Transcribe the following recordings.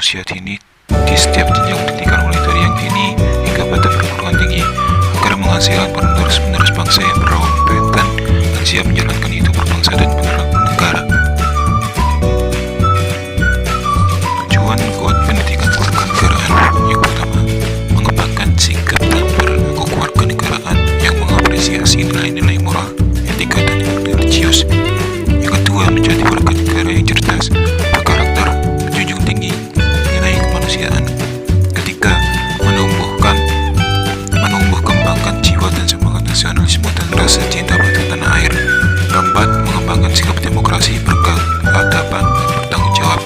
usia dini di setiap jenjang pendidikan mulai dari yang dini hingga pada perguruan tinggi agar menghasilkan penerus-penerus bangsa yang berkompeten dan siap menjalankan hidup berbangsa dan bernegara. Tujuan kuat pendidikan kewarganegaraan yang pertama, mengembangkan sikap dan perilaku kewarganegaraan yang mengapresiasi nilai-nilai moral, etika, dan religius. Yang kedua, menjadi warga negara yang cerdas, berkarakter, menjunjung tinggi nilai kemanusiaan. Ketiga, menumbuh kembangkan jiwa dan semangat nasionalisme dan rasa cinta pada tanah air. Keempat, mengembangkan sikap demokrasi, berkeadaban, dan bertanggung jawab,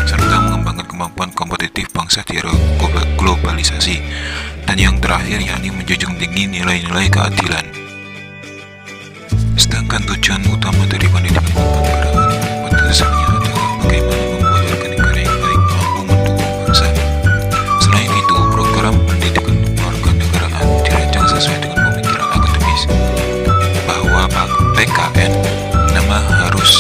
serta mengembangkan kemampuan kompetitif bangsa di era globalisasi. Dan yang terakhir, yakni menjunjung tinggi nilai-nilai keadilan. Sedangkan tujuan utama dari pendidikan kewarganegaraan pada dasarnya adalah bagaimana membuat warga negara yang baik mampu mendukung bangsa. Selain itu, program pendidikan kewarganegaraan dirancang sesuai dengan pemikiran akademis bahwa PKN harus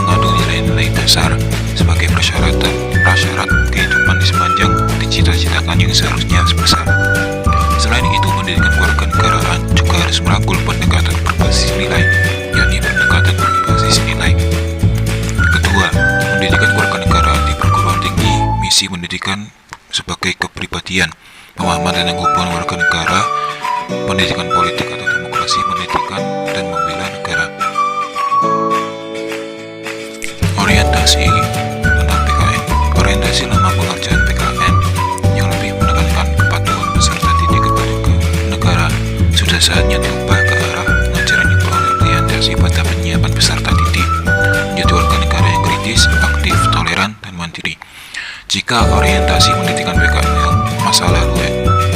mengandung nilai-nilai dasar sebagai prasyarat kehidupan di sepanjang dicita-citakan yang seharusnya sebesar. Selain itu, pendidikan kewarganegaraan juga harus merangkul pendekatan berbasis nilai, yakni pendekatan berbasis nilai. Kedua, pendidikan kewarganegaraan di perguruan tinggi, misi pendidikan sebagai kepribadian, pemahaman tentang hubungan warga negara, pendidikan politik atau demokrasi, pendidikan dan membela negara. Orientasi tentang PKN. Orientasi lama pengerjaan PKN yang lebih menekankan kepatuhan peserta didik kepada negara sudah saatnya diubah ke arah pengajaran yang berorientasi pada penyiapan peserta didik menjadi warga negara yang kritis, aktif, toleran, dan mandiri. Jika orientasi pendidikan PKN yang masa lalu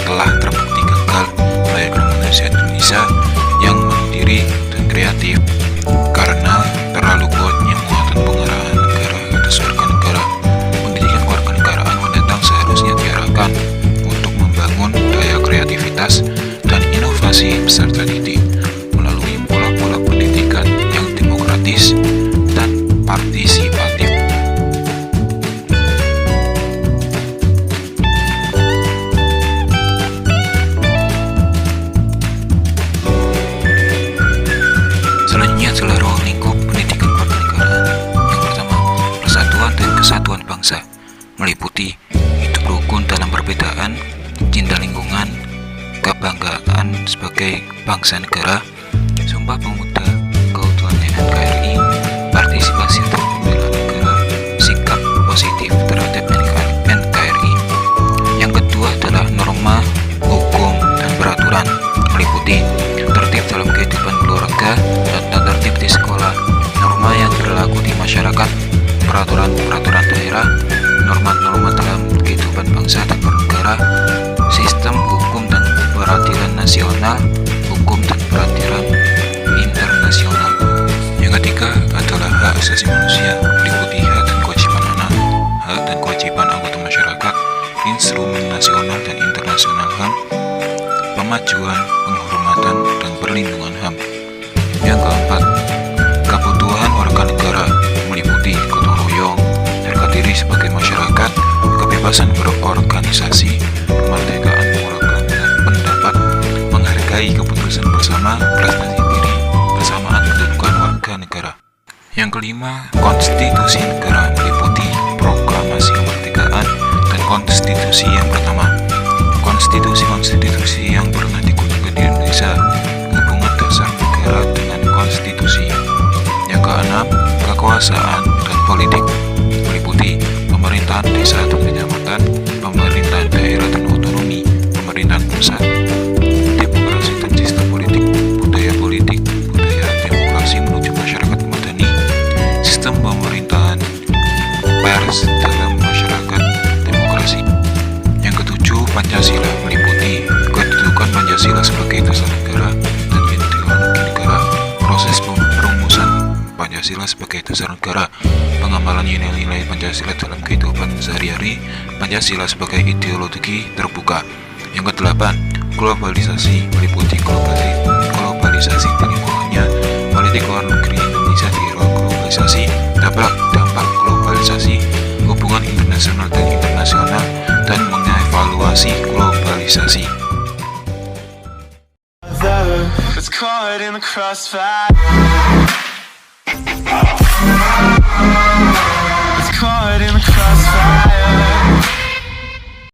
telah terbukti gagal melahirkan manusia Indonesia yang mandiri dan kreatif karena terlalu kuatnya muatan pengarahan negara atas warga negara, pendidikan kewarganegaraan mendatang seharusnya diarahkan untuk membangun daya kreativitas dan inovasi peserta didik melalui pola-pola pendidikan yang demokratis dan partisipatif. Selanjutnya adalah ruang lingkup pendidikan kewarganegaraan. Yang pertama, persatuan dan kesatuan bangsa, meliputi hidup rukun dalam perbedaan, cinta lingkungan, kebanggaan sebagai bangsa negara, Sumpah Pemuda, keutuhan NKRI, partisipasi untuk membela negara, sikap positif terhadap NKRI. Yang kedua adalah norma, hukum, dan peraturan, meliputi tertib dalam kehidupan keluarga dan tata tertib di sekolah, norma yang berlaku di masyarakat, peraturan-peraturan daerah, norma-norma dalam kehidupan bangsa dan bernegara, sistem hukum dan peradilan nasional, hukum dan peradilan internasional. Yang ketiga adalah hak asasi manusia, meliputi hak dan kewajiban anak, hak dan kewajiban anggota masyarakat, instrumen nasional dan internasional HAM, pemajuan, penghormatan, dan perlindungan HAM. Yang keempat, kebutuhan warga negara, meliputi gotong royong, harga diri sebagai masyarakat, kebebasan berorganisasi, kemerdekaan mengurangkan pendapat, menghargai keputusan bersama, prestasi diri, persamaan kedudukan warga negara. Yang kelima, konstitusi negara, meliputi proklamasi kemerdekaan dan konstitusi yang pertama, konstitusi yang pernah digunakan di Indonesia, hubungan dasar negara dengan konstitusi. Yang keenam, kekuasaan dan politik, meliputi pemerintahan desa dan kecamatan, pemerintahan daerah dan otonomi, pemerintahan pusat, demokrasi dan sistem politik, budaya demokrasi menuju masyarakat madani, sistem pemerintahan pers dalam masyarakat demokrasi. Yang ketujuh, Pancasila, meliputi kedudukan Pancasila sebagai dasar negara dan ideologi negara, proses perumusan Pancasila sebagai dasar negara, pengamalan nilai-nilai Pancasila dalam kehidupan sehari-hari, Pancasila sebagai ideologi terbuka. Yang kedelapan, globalisasi, meliputi globalisasi di lingkungannya, politik luar negeri Indonesia di era globalisasi, dampak globalisasi, hubungan internasional dan internasional organisasi. It's caught in the crossfire. It's caught in the crossfire.